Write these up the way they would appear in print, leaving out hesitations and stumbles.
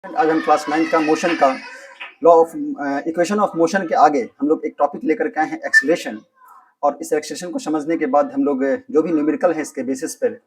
आज हम क्लास 9 का मोशन का law of equation of motion के आगे हम लोग एक टॉपिक लेकर के आए हैं एक्सेलरेशन। और इस एक्सेलरेशन को समझने के बाद हम लोग जो भी न्यूमेरिकल है इसके बेसिस पर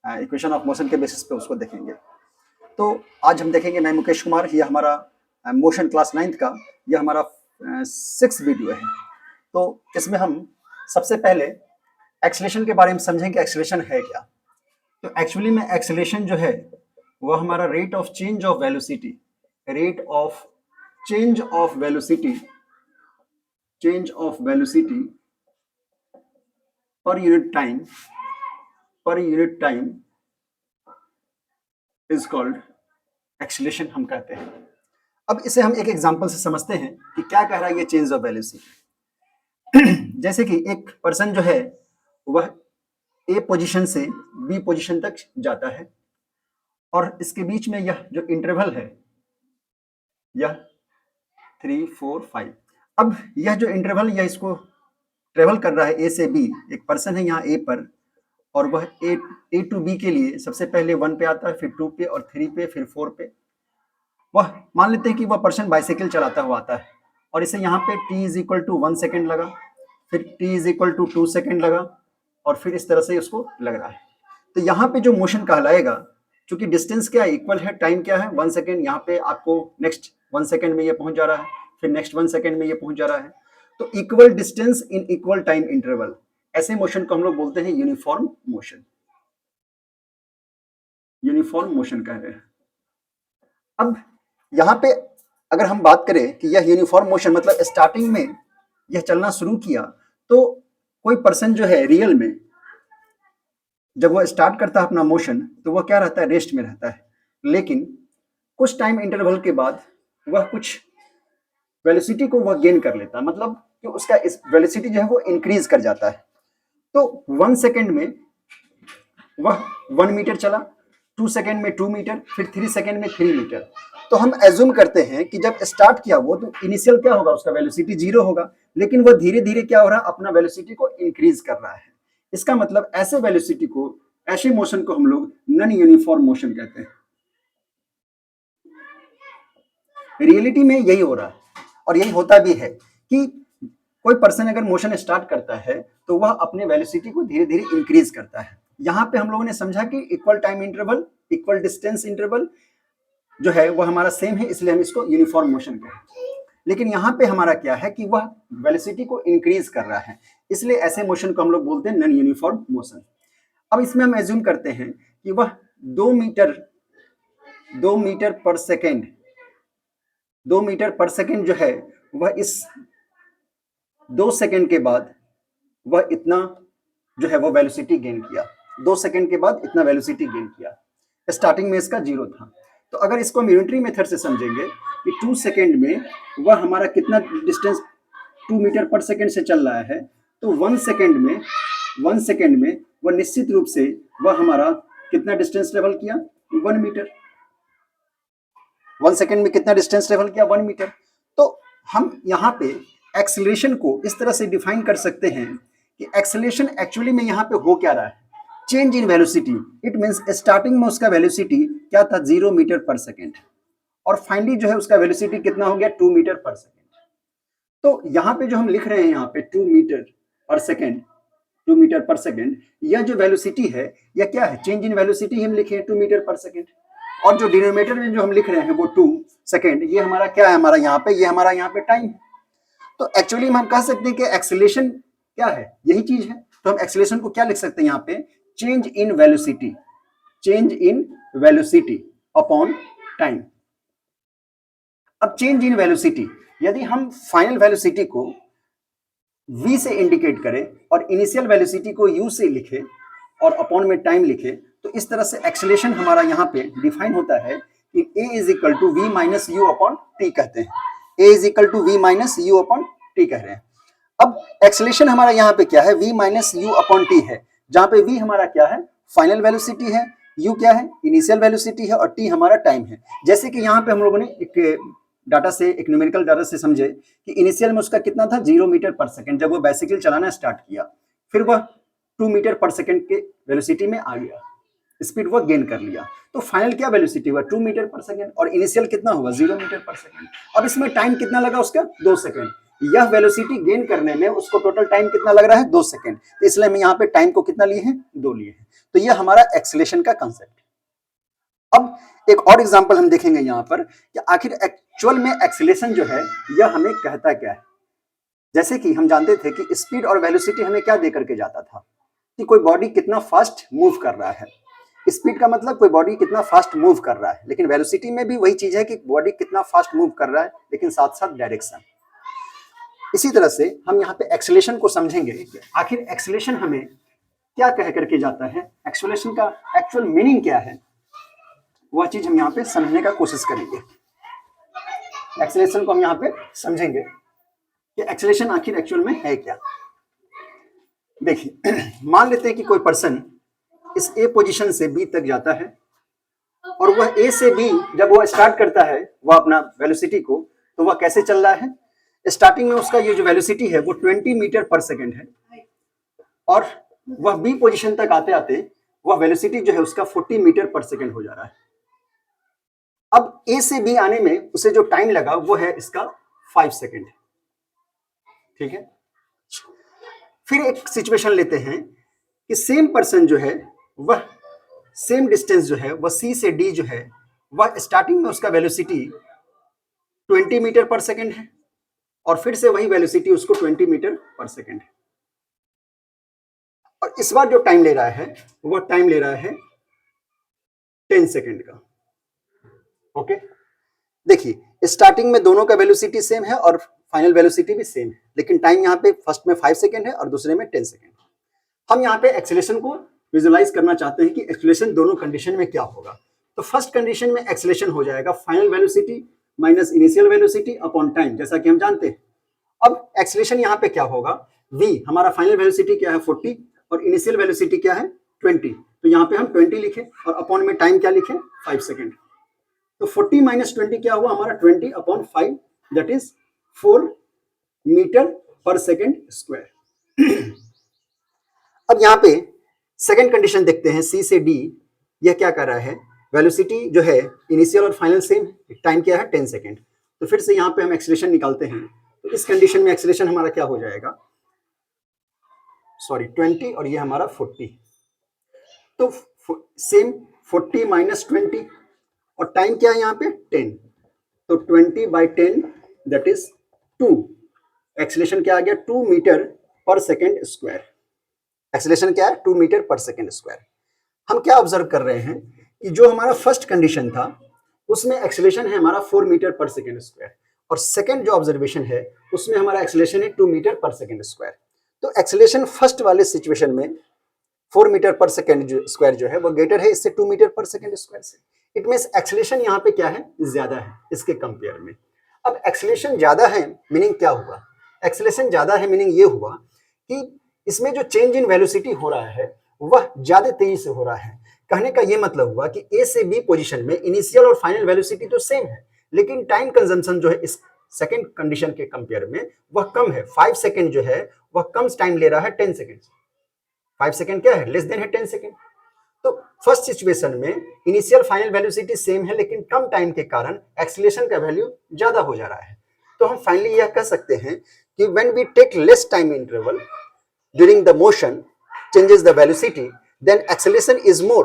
इक्वेशन ऑफ मोशन के बेसिस पे उसको देखेंगे। तो आज हम देखेंगे, मैं मुकेश कुमार, ये हमारा मोशन क्लास 9 का यह हमारा 6 वीडियो है। तो इसमें हम सबसे पहले एक्सेलरेशन के बारे में समझेंगे, एक्सेलरेशन है क्या। तो एक्चुअली में एक्सेलरेशन जो है वह हमारा rate of change of velocity, rate of change of velocity, change of velocity per unit time is called acceleration हम कहते हैं। अब इसे हम एक एग्जांपल से समझते हैं कि क्या कह रहा है ये चेंज ऑफ वेलोसिटी। जैसे कि एक पर्सन जो है वह ए पोजीशन से बी पोजीशन तक जाता है और इसके बीच में यह जो इंटरवल है यह 3, 4, 5। अब यह जो इंटरवल यह इसको ट्रेवल कर रहा है ए से बी। एक पर्सन है यहाँ ए पर और वह ए टू बी के लिए सबसे पहले 1 पे आता है, फिर 2 पे और 3 पे, फिर 4 पे। वह मान लेते हैं कि वह पर्सन बाइसाइकिल चलाता हुआ आता है और इसे यहाँ पे t is equal to 1 second लगा, फिर t is equal to 2 second लगा और फिर इस तरह से उसको लग रहा है। तो यहाँ पे जो मोशन कहलाएगा, क्योंकि डिस्टेंस क्या इक्वल है, टाइम क्या है 1 सेकेंड। यहाँ पे आपको नेक्स्ट 1 सेकेंड में ये पहुंच जा रहा है, फिर नेक्स्ट 1 सेकेंड में ये पहुंच जा रहा है। तो equal distance in equal time interval, ऐसे मोशन को हम लोग बोलते हैं यूनिफॉर्म मोशन। यूनिफॉर्म मोशन कह रहे हैं। अब यहाँ पे अगर हम बात करें कि यह यूनिफॉर्म मोशन मतलब स्टार्टिंग में यह चलना शुरू किया तो कोई पर्सन जो है रियल में जब वह स्टार्ट करता है अपना मोशन तो वह क्या रहता है, रेस्ट में रहता है। लेकिन कुछ टाइम इंटरवल के बाद वह कुछ वेलोसिटी को वह गेन कर लेता है, मतलब कि उसका इस वेलोसिटी जो है वो इंक्रीज कर जाता है। तो 1 सेकेंड में वह 1 मीटर चला, 2 सेकेंड में 2 मीटर, फिर 3 सेकेंड में 3 मीटर। तो हम एज्यूम करते हैं कि जब स्टार्ट किया वो तो इनिशियल क्या होगा, उसका वेलोसिटी 0 होगा, लेकिन वह धीरे धीरे क्या हो रहा है, अपना वेलोसिटी को इंक्रीज कर रहा है। इसका मतलब ऐसे वेलोसिटी को, ऐसे मोशन को हम लोग नॉन यूनिफॉर्म मोशन कहते हैं। रियलिटी में यही हो रहा है और यही होता भी है कि कोई पर्सन अगर मोशन स्टार्ट करता है तो वह अपने वेलोसिटी को धीरे धीरे इंक्रीज करता है। यहाँ पे हम लोगों ने समझा कि equal time interval, equal distance interval जो है वह हमारा सेम है, इसलिए हम इसको यूनिफॉर्म मोशन कहते हैं। लेकिन यहाँ पे हमारा क्या है कि वह वेलोसिटी को इंक्रीज कर रहा है, इसलिए ऐसे मोशन को हम लोग बोलते हैं नॉन यूनिफॉर्म मोशन। अब इसमें हम एज्यूम करते हैं कि वह 2 मीटर पर सेकेंड, 2 मीटर पर सेकेंड जो है वह इस 2 सेकेंड के बाद वह इतना जो है वो वेलोसिटी गेन किया। 2 सेकेंड के बाद इतना वेलोसिटी गेन किया। स्टार्टिंग में इसका 0 था। तो अगर इसको हम यूनिटरी मेथड से समझेंगे कि 2 सेकेंड में वह हमारा कितना डिस्टेंस 2 मीटर पर सेकेंड से चल रहा है, तो 1 सेकेंड में वह निश्चित रूप से वह हमारा कितना डिस्टेंस ट्रेवल किया, 1 मीटर। 1 सेकेंड में कितना डिस्टेंस ट्रेवल किया, 1 मीटर। तो हम यहाँ पे एक्सेलरेशन को इस तरह से डिफाइन कर सकते हैं कि एक्सेलरेशन एक्चुअली में यहाँ पे हो क्या रहा है, change in velocity. It means starting में उसका वेलोसिटी क्या था, 0 मीटर पर सेकेंड, और फाइनली जो है उसका वेलोसिटी कितना हो गया, 2 मीटर पर सेकेंड। तो यहाँ पे जो हम लिख रहे हैं यहाँ पे 2 मीटर पर सेकेंड, 2 मीटर पर सेकेंड, यह जो वेलोसिटी है यह क्या है, चेंज इन वेलोसिटी हम लिखे हैं 2 मीटर पर सेकेंड। और जो डिनोमिनेटर में जो हम लिख रहे हैं वो 2 सेकेंड, ये हमारा क्या है, हमारा यहाँ पे, ये हमारा यहाँ पे टाइम है। तो एक्चुअली हम कह सकते हैं कि एक्सेलरेशन क्या है, यही चीज है। तो हम एक्सेलरेशन को क्या लिख सकते हैं यहाँ पे, change in velocity, change in velocity upon time. अब चेंज इन वेलोसिटी, यदि हम फाइनल वेलोसिटी को v से इंडिकेट करें और इनिशियल वेलोसिटी को u से लिखे और अपॉन में टाइम लिखे, तो इस तरह से एक्सेलरेशन हमारा यहाँ पे डिफाइन होता है कि a is equal to v minus u upon t कहते हैं। a is equal to v minus u upon t कह रहे हैं। अब एक्सेलरेशन हमारा यहाँ पे क्या है, v minus u upon T है, जहां पे v हमारा क्या है, फाइनल वेलोसिटी है, u क्या है, इनिशियल वेलोसिटी है, और t हमारा टाइम है। जैसे कि यहाँ पे हम लोगों ने एक डाटा से, एक न्यूमेरिकल डाटा से समझे कि इनिशियल में उसका कितना था, 0 मीटर पर सेकेंड, जब वो बाइसाइकिल चलाना स्टार्ट किया, फिर वह 2 मीटर पर सेकेंड के वेलोसिटी में आ गया, स्पीड वह गेन कर लिया। तो फाइनल क्या वेलोसिटी हुआ 2 मीटर पर सेकेंड और इनिशियल कितना हुआ 0 मीटर पर सेकेंड। अब इसमें टाइम कितना लगा उसका 2 सेकेंड। यह वेलोसिटी गेन करने में उसको टोटल टाइम कितना लग रहा है 2 सेकेंड। तो इसलिए हम यहाँ पे टाइम को कितना लिए हैं 2 लिए हैं। तो यह हमारा एक्सेलेरेशन का कंसेप्ट। अब एक और एग्जांपल हम देखेंगे यहाँ पर कि आखिर एक्चुअल में एक्सेलेरेशन जो है यह हमें कहता क्या है। जैसे कि हम जानते थे कि स्पीड और वेलोसिटी हमें क्या दे करके जाता था कि कोई बॉडी कितना फास्ट मूव कर रहा है। स्पीड का मतलब कोई बॉडी कितना फास्ट मूव कर रहा है, लेकिन वेलोसिटी में भी वही चीज है कि बॉडी कितना फास्ट मूव कर रहा है, लेकिन साथ साथ डायरेक्शन। इसी तरह से हम यहाँ पे एक्सेलेरेशन को समझेंगे कि आखिर एक्सेलेरेशन हमें क्या कह करके जाता है, एक्सेलेरेशन का एक्चुअल मीनिंग क्या है, वह चीज हम यहाँ पे समझने का कोशिश करेंगे। एक्सेलेरेशन को हम यहाँ पे समझेंगे कि एक्सेलेरेशन आखिर एक्चुअल में है क्या। देखिए मान लेते हैं कि कोई पर्सन इस ए पोजीशन से बी तक जाता है और वह ए से बी जब वह स्टार्ट करता है वह अपना वेलोसिटी को, तो वह कैसे चल रहा है। स्टार्टिंग में उसका ये जो वेलोसिटी है वो 20 मीटर पर सेकेंड है और वह बी पोजीशन तक आते आते वह वेलोसिटी जो है उसका 40 मीटर पर सेकेंड हो जा रहा है। अब ए से बी आने में उसे जो टाइम लगा वो है इसका 5 सेकेंड। ठीक है, फिर एक सिचुएशन लेते हैं कि सेम पर्सन जो है वह सेम डिस्टेंस जो है वह सी से डी जो है वह स्टार्टिंग में उसका वेलोसिटी 20 मीटर पर सेकेंड है और फिर से वही वेलोसिटी उसको 20 मीटर पर सेकेंड है। और इस बार जो टाइम ले रहा है वह टाइम ले रहा है 10 सेकेंड का। ओके, देखिए स्टार्टिंग में दोनों का वेलोसिटी सेम है और फाइनल वेलोसिटी भी सेम है, लेकिन टाइम यहाँ पे फर्स्ट में 5 सेकेंड है और दूसरे में 10 सेकेंड। हम यहाँ पे एक्सेलेरेशन को विजुअलाइज करना चाहते हैं कि एक्सेलेरेशन दोनों कंडीशन में क्या होगा। तो फर्स्ट कंडीशन में एक्सेलेरेशन हो जाएगा final velocity minus initial velocity upon time, जैसा कि हम जानते हैं। अब एक्सेलेरेशन यहाँ पे क्या होगा, v हमारा फाइनल वेलोसिटी क्या है 40 और इनिशियल वेलोसिटी क्या है 20, तो यहाँ पे हम 20 लिखे और अपॉन में टाइम क्या लिखे 5 सेकेंड। तो 40 माइनस 20 क्या हुआ हमारा 20 अपॉन 5 दैट इज 4 मीटर पर सेकेंड स्क्वायर। अब यहाँ पे सेकेंड कंडीशन देखते हैं सी से डी, यह क्या कर रहा है, वेलोसिटी जो है इनिशियल और फाइनल सेम है, टाइम क्या है 10 सेकेंड। तो फिर से यहाँ पे हम एक्सेलेरेशन निकालते हैं, तो इस कंडीशन में एक्सेलेरेशन हमारा क्या हो जाएगा, सॉरी 20 और ये हमारा 40, तो सेम 40 माइनस 20 और टाइम क्या है यहाँ पे 10, तो 20 बाई 10 दैट इज 2। एक्सेलेरेशन क्या आ गया 2 मीटर पर सेकेंड स्क्वायर। एक्सेलेरेशन क्या है 2 मीटर पर सेकेंड स्क्वायर। हम क्या ऑब्जर्व कर रहे हैं कि जो हमारा फर्स्ट कंडीशन था उसमें एक्सेलेरेशन है हमारा 4 मीटर पर सेकेंड स्क्वायर और सेकेंड जो ऑब्जर्वेशन है उसमें हमारा एक्सेलेरेशन है 2 मीटर पर सेकेंड स्क्वायर। तो एक्सेलेरेशन फर्स्ट वाले सिचुएशन में 4 मीटर पर सेकेंड स्क्वायर जो है वो ग्रेटर है इससे 2 मीटर पर सेकेंड स्क्वायर से। इट मींस एक्सेलेरेशन यहाँ पे क्या है ज्यादा है इसके कंपेयर में। अब एक्सेलेरेशन ज्यादा है मीनिंग क्या हुआ, एक्सेलेरेशन ज्यादा है मीनिंग ये हुआ कि इसमें जो चेंज इन वेलोसिटी हो रहा है वह ज्यादा तेजी से हो रहा है। कहने का यह मतलब हुआ कि ए से बी पोजीशन में इनिशियल और फाइनल वेलोसिटी तो सेम है, लेकिन टाइम कंजम्पशन जो है इस सेकंड कंडीशन के कंपेयर में वह कम है। 5 सेकंड जो है वह कम टाइम ले रहा है 10 सेकंड। 5 सेकंड क्या है लेस देन है 10 सेकंड। तो फर्स्ट सिचुएशन में इनिशियल फाइनल वेलोसिटी सेम है, लेकिन कम टाइम के कारण एक्सेलेरेशन का वैल्यू ज्यादा हो जा रहा है। तो हम फाइनली यह कह सकते हैं कि when we take less time interval during the motion changes the velocity then acceleration is more।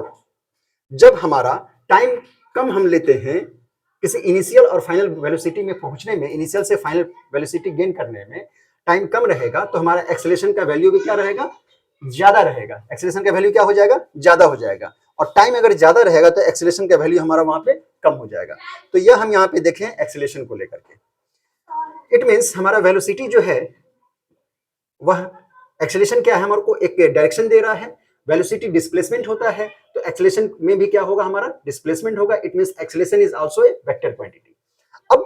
जब हमारा टाइम कम हम लेते हैं किसी इनिशियल और फाइनल वेलोसिटी में पहुंचने में, इनिशियल से फाइनल वेलोसिटी गेन करने में टाइम कम रहेगा, तो हमारा एक्सेलेरेशन का वैल्यू भी क्या रहेगा ज्यादा रहेगा। एक्सेलेरेशन का वैल्यू क्या हो जाएगा ज्यादा हो जाएगा और टाइम अगर ज्यादा रहेगा तो एक्सेलेरेशन का वैल्यू हमारा वहां पे कम हो जाएगा। तो यह हम यहाँ पे देखें एक्सेलेरेशन को लेकर के। इट मीन्स हमारा वेलोसिटी जो है वह एक्सेलेरेशन क्या है हमारे को एक डायरेक्शन दे रहा है, वेलोसिटी डिस्प्लेसमेंट होता है, तो एक्सेलेरेशन में भी क्या होगा हमारा डिस्प्लेसमेंट होगा। It means acceleration is also a vector quantity. अब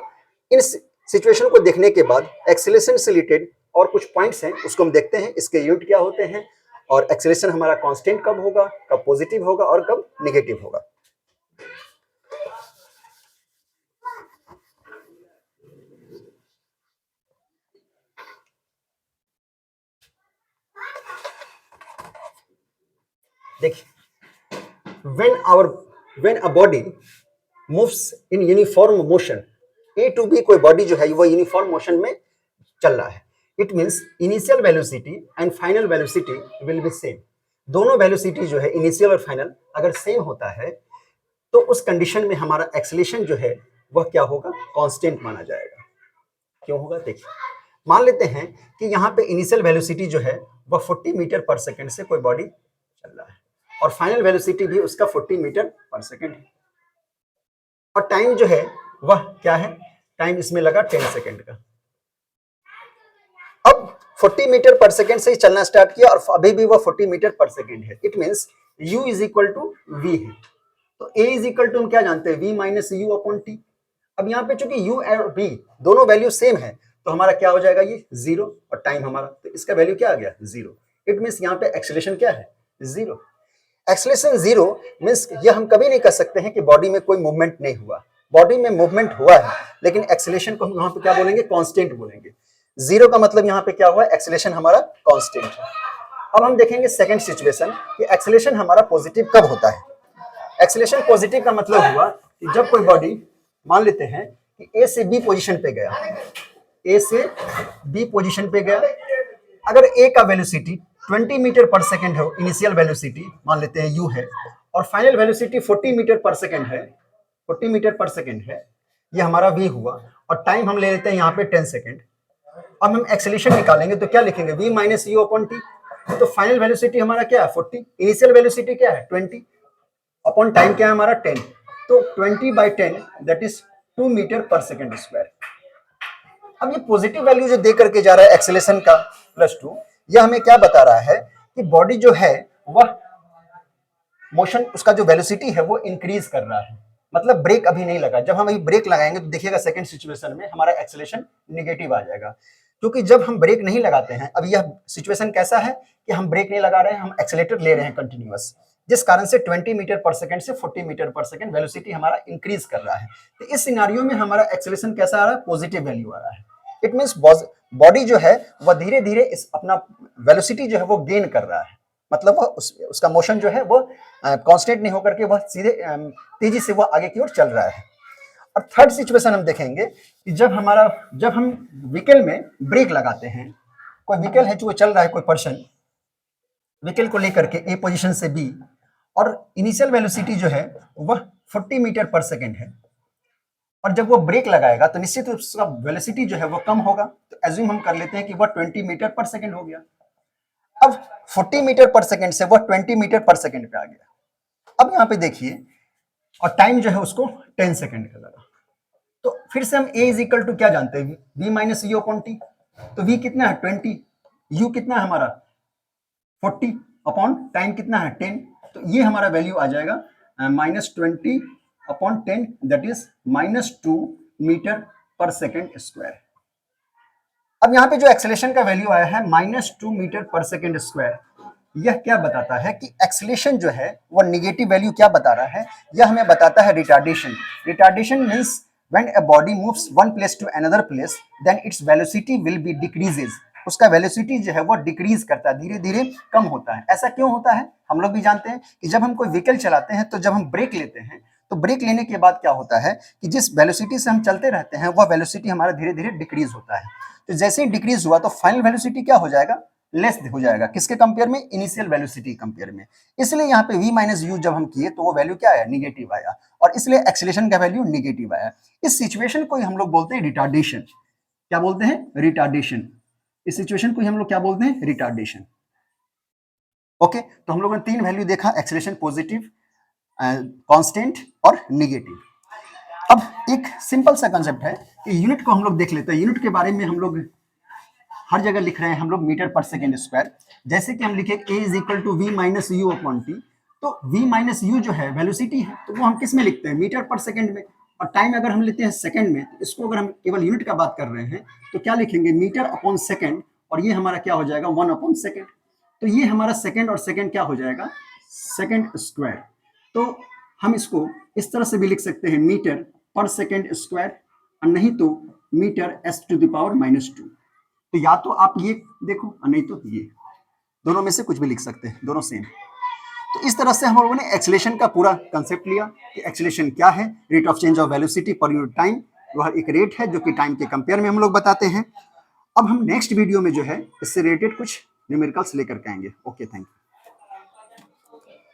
इन सिचुएशन को देखने के बाद एक्सेलेरेशन से रिलेटेड और कुछ पॉइंट्स हैं उसको हम देखते हैं, इसके यूनिट क्या होते हैं और एक्सेलेरेशन हमारा कांस्टेंट कब होगा, कब पॉजिटिव होगा और कब नेगेटिव होगा। देखिए, when our when a body moves in uniform motion, A to B कोई बॉडी जो है वो यूनिफॉर्म मोशन में चल रहा है, it means initial velocity and final velocity will be same. दोनों वेलोसिटी जो है इनिशियल और फाइनल अगर सेम होता है तो उस कंडीशन में हमारा एक्सेलेरेशन जो है वह क्या होगा, कांस्टेंट माना जाएगा। क्यों होगा देखिए, मान लेते हैं कि यहाँ पे इनिशियल वेलोसिटी जो है वह 40 मीटर पर सेकंड से कोई बॉडी चल रहा है और फाइनल वेलोसिटी भी उसका 40 मीटर पर सेकंड है, और टाइम जो है वह क्या है, टाइम इसमें लगा 10 सेकंड का। अब 40 मीटर पर सेकंड से ही चलना स्टार्ट किया और अभी भी वह 40 मीटर पर सेकंड है, it means u is equal to v है। तो a इज इक्वल टू हम क्या जानते हैं, v minus u upon T. अब यहाँ पे चूंकि u और v दोनों वैल्यू सेम है तो हमारा क्या हो जाएगा, ये जीरो, और टाइम हमारा, तो इसका वैल्यू क्या आ गया, जीरो। इट मींस यहाँ पे एक्सेलरेशन क्या है, जीरो। एक्सेलरेशन जीरो मींस ये हम कभी नहीं कह सकते हैं कि बॉडी में कोई मूवमेंट नहीं हुआ, बॉडी में मूवमेंट हुआ है, लेकिन एक्सेलरेशन को हम यहाँ पे क्या बोलेंगे, कांस्टेंट बोलेंगे। जीरो का मतलब यहाँ पे क्या हुआ, एक्सेलरेशन हमारा कांस्टेंट है। अब हम देखेंगे सेकंड सिचुएशन कि एक्सेलरेशन हमारा पॉजिटिव कब होता है। एक्सेलरेशन पॉजिटिव का मतलब हुआ कि जब कोई बॉडी, मान लेते हैं कि ए से बी पोजीशन पे गया, ए से बी पोजीशन पे गया, अगर ए का वेलोसिटी 20 मीटर पर सेकंड हो, इनिशियल वेलोसिटी मान लेते हैं u है, और final velocity 40 metre per second है, 40 मीटर पर सेकंड है, ये हमारा v हुआ, और टाइम हम ले लेते हैं यहाँ पे 10 सेकंड। अब हम एक्सेलरेशन निकालेंगे तो क्या लिखेंगे, v minus u upon t. तो फाइनल वेलोसिटी हमारा क्या है 40, इनिशियल वेलोसिटी क्या है 20, अपॉन टाइम क्या है हमारा 10, तो 20/10 that is 2 metre per second square. अब ये पॉजिटिव वैल्यू जो दे करके जा रहा है एक्सेलरेशन का +2, यह हमें क्या बता रहा है कि बॉडी जो है वह मोशन, उसका जो वेलोसिटी है वो इंक्रीज कर रहा है, मतलब ब्रेक अभी नहीं लगा। जब हम अभी ब्रेक लगाएंगे तो देखिएगा सेकंड सिचुएशन में हमारा एक्सेलरेशन निगेटिव आ जाएगा, क्योंकि जब हम ब्रेक नहीं लगाते हैं, अब यह सिचुएशन कैसा है कि हम ब्रेक नहीं लगा रहे हैं, हम एक्सेलेरेटर ले रहे हैं कंटिन्यूअस, जिस कारण से 20 मीटर पर सेकंड से 40 मीटर पर सेकंड वेलोसिटी हमारा इंक्रीज कर रहा है। तो इस सिनारियो में हमारा एक्सेलरेशन कैसा आ रहा है, पॉजिटिव वैल्यू आ रहा है। इट मींस बॉडी जो है वह धीरे धीरे इस अपना वेलोसिटी जो है वो गेन कर रहा है, मतलब वह उसका मोशन जो है वो कांस्टेंट नहीं होकर के वह सीधे तेजी से वह आगे की ओर चल रहा है। और थर्ड सिचुएशन हम देखेंगे कि जब हम व्हीकल में ब्रेक लगाते हैं, कोई व्हीकल है जो चल रहा है, कोई पर्सन व्हीकल को लेकर के ए पोजीशन से बी, और इनिशियल वेलोसिटी जो है वह 40 मीटर पर सेकंड है, और जब वो ब्रेक लगाएगा तो निश्चित रूप से उसका वेलोसिटी जो है वो कम होगा, तो एज्यूम हम कर लेते हैं कि वह 20 मीटर पर सेकंड हो गया। अब 40 मीटर पर सेकंड से वह 20 मीटर पर सेकंड पे आ गया। अब यहाँ पे देखिए, और टाइम जो है उसको 10 सेकंड का लगा, तो फिर से हम a इज इक्वल टू क्या जानते हैं, v minus u upon t. तो v कितना है 20, u कितना है हमारा 40, अपॉन टाइम कितना है 10, तो ये हमारा वैल्यू आ जाएगा -20 अपॉन 10 दैट इज -2 मीटर पर सेकेंड स्क्वायर। अब यहाँ पे जो एक्सेलरेशन का वैल्यू आया है -2 मीटर पर सेकेंड स्क्वायर, यह क्या बताता है कि एक्सेलरेशन जो है वो निगेटिव वैल्यू क्या बता रहा है, यह हमें बताता है retardation. Retardation means when a body moves one place to another place then its velocity will be decreases, उसका वेलोसिटी जो है वो डिक्रीज करता है, धीरे धीरे कम होता है। ऐसा क्यों होता है, हम लोग भी जानते हैं कि जब हम कोई व्हीकल चलाते हैं तो जब हम ब्रेक लेते हैं तो ब्रेक लेने के बाद क्या होता है कि जिस वेलोसिटी से हम चलते रहते हैं वह वेलोसिटी हमारा धीरे धीरे डिक्रीज होता है। तो जैसे ही डिक्रीज हुआ तो फाइनल वेलोसिटी क्या हो जाएगा, लेस हो जाएगा, किसके कंपेयर में, इनिशियल वेलोसिटी कंपेयर में। इसलिए यहाँ पे v माइनस यू जब हम किए तो वो वैल्यू क्या आया, निगेटिव आया, और इसलिए एक्सेलरेशन का वैल्यू निगेटिव आया। इस सिचुएशन को हम लोग बोलते हैं रिटार्डेशन। क्या बोलते हैं, रिटार्डेशन। इस सिचुएशन को हम लोग क्या बोलते हैं, रिटार्डेशन। ओके, तो हम लोगों ने 3 वैल्यू देखा, एक्सेलरेशन, पॉजिटिव, कांस्टेंट और निगेटिव। अब एक सिंपल सा कंसेप्ट है कि यूनिट को हम लोग देख लेते हैं। यूनिट के बारे में हम लोग हर जगह लिख रहे हैं हम लोग मीटर पर सेकेंड स्क्वायर। जैसे कि हम लिखे a is equal to v minus u upon t, तो v माइनस यू जो है वेलोसिटी है, तो वो हम किस में लिखते हैं, मीटर पर सेकेंड में, और टाइम अगर हम लेते हैं सेकेंड में, तो इसको अगर हम केवल यूनिट का बात कर रहे हैं तो क्या लिखेंगे, मीटर अपॉन सेकेंड, और ये हमारा क्या हो जाएगा 1 अपॉन सेकेंड। तो ये हमारा सेकेंड और सेकेंड क्या हो जाएगा, सेकेंड स्क्वायर। तो हम इसको इस तरह से भी लिख सकते हैं, मीटर पर सेकेंड स्क्वायर, और नहीं तो मीटर s⁻²। तो या तो आप ये देखो और नहीं तो ये, दोनों में से कुछ भी लिख सकते हैं, दोनों सेम। तो इस तरह से हम लोगों ने एक्सेलेरेशन का पूरा कंसेप्ट लिया कि एक्सेलेरेशन क्या है, rate of change of velocity per unit time, वह एक रेट है जो कि टाइम के कंपेयर में हम लोग बताते हैं। अब हम नेक्स्ट वीडियो में जो है इससे रिलेटेड कुछ न्यूमेरिकल्स लेकर के आएंगे। Okay, thank you.